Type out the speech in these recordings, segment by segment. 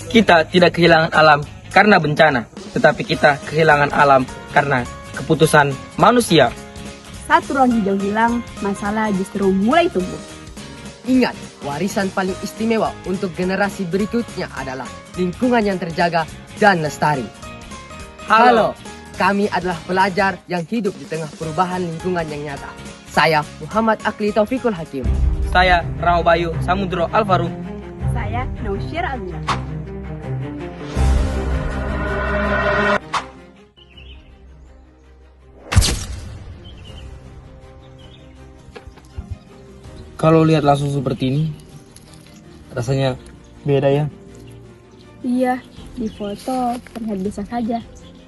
Kita tidak kehilangan alam karena bencana, tetapi kita kehilangan alam karena keputusan manusia. Saat ruang hijau hilang, masalah justru mulai tumbuh. Ingat, warisan paling istimewa untuk generasi berikutnya adalah lingkungan yang terjaga dan lestari. Halo, kami adalah pelajar yang hidup di tengah perubahan lingkungan yang nyata. Saya Muhammad Akli Taufikul Hakim. Saya Rao Bayu Samudro Alvaru. Saya Nausyir Almira. Kalau lihat langsung seperti ini, rasanya beda ya. Iya, di foto terlihat biasa saja.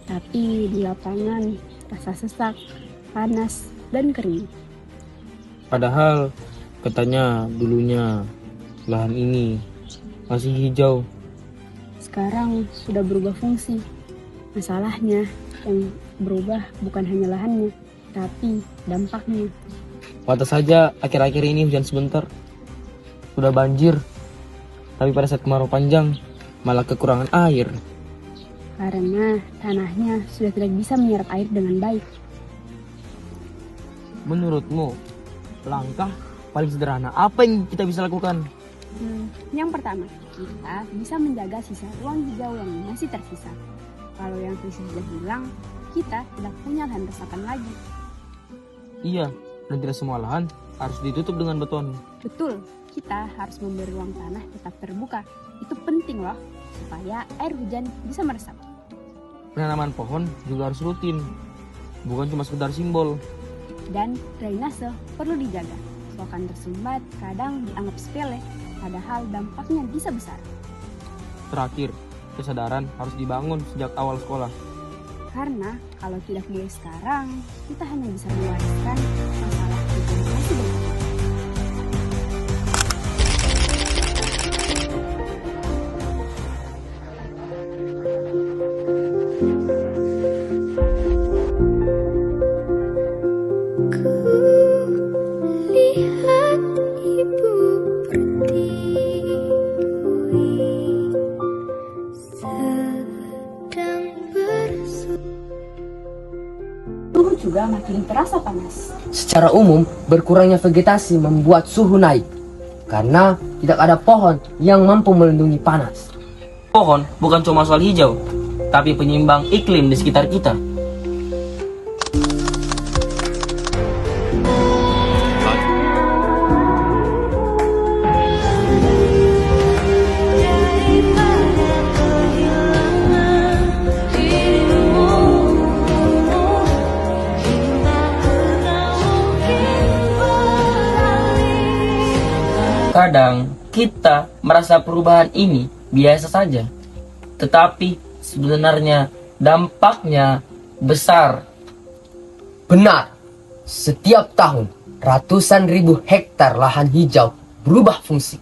Tapi di lapangan rasa sesak, panas, dan kering. Padahal katanya dulunya lahan ini masih hijau. Sekarang sudah berubah fungsi. Masalahnya yang berubah bukan hanya lahannya, tapi dampaknya. Pantas saja akhir-akhir ini hujan sebentar, sudah banjir. Tapi pada saat kemarau panjang, malah kekurangan air. Karena tanahnya sudah tidak bisa menyerap air dengan baik. Menurutmu, langkah paling sederhana apa yang kita bisa lakukan? Yang pertama, kita bisa menjaga sisa ruang hijau yang masih tersisa. Kalau yang tersisa sudah hilang, kita tidak punya lahan resapan lagi. Iya, dan tidak semua lahan harus ditutup dengan beton. Betul, kita harus memberi ruang tanah tetap terbuka. Itu penting loh, supaya air hujan bisa meresap. Penanaman pohon juga harus rutin, bukan cuma sekedar simbol. Dan drainase perlu dijaga. Selokan tersumbat kadang dianggap sepele, padahal dampaknya bisa besar. Terakhir, kesadaran harus dibangun sejak awal sekolah. Karena kalau tidak mulai sekarang, kita hanya bisa mewariskan masalah di generasi berikutnya. Lihat ibu pertiwi sedang Suhu juga makin terasa panas. Secara umum, berkurangnya vegetasi membuat suhu naik. Karena tidak ada pohon yang mampu melindungi panas. Pohon bukan cuma soal hijau, tapi penyeimbang iklim di sekitar kita. Kadang kita merasa perubahan ini biasa saja, tetapi sebenarnya dampaknya besar. Benar, setiap tahun ratusan ribu hektar lahan hijau berubah fungsi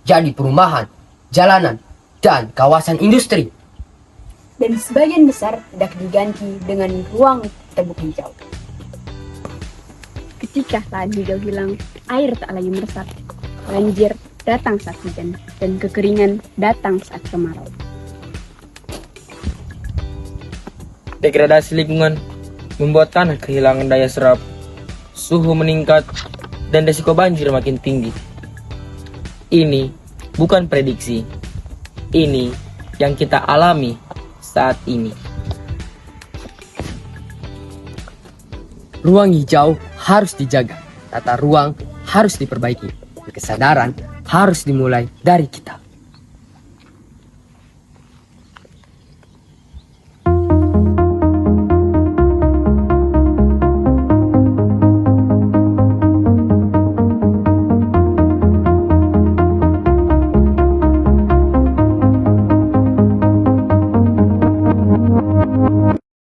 jadi perumahan, jalanan, dan kawasan industri. Dan sebagian besar tidak diganti dengan ruang terbuka hijau. Ketika lahan hijau hilang, air tak lagi meresap. Banjir datang saat hujan, dan kekeringan datang saat kemarau. Degradasi lingkungan membuat tanah kehilangan daya serap, suhu meningkat, dan risiko banjir makin tinggi. Ini bukan prediksi, ini yang kita alami saat ini. Ruang hijau harus dijaga, tata ruang harus diperbaiki. Kesadaran harus dimulai dari kita.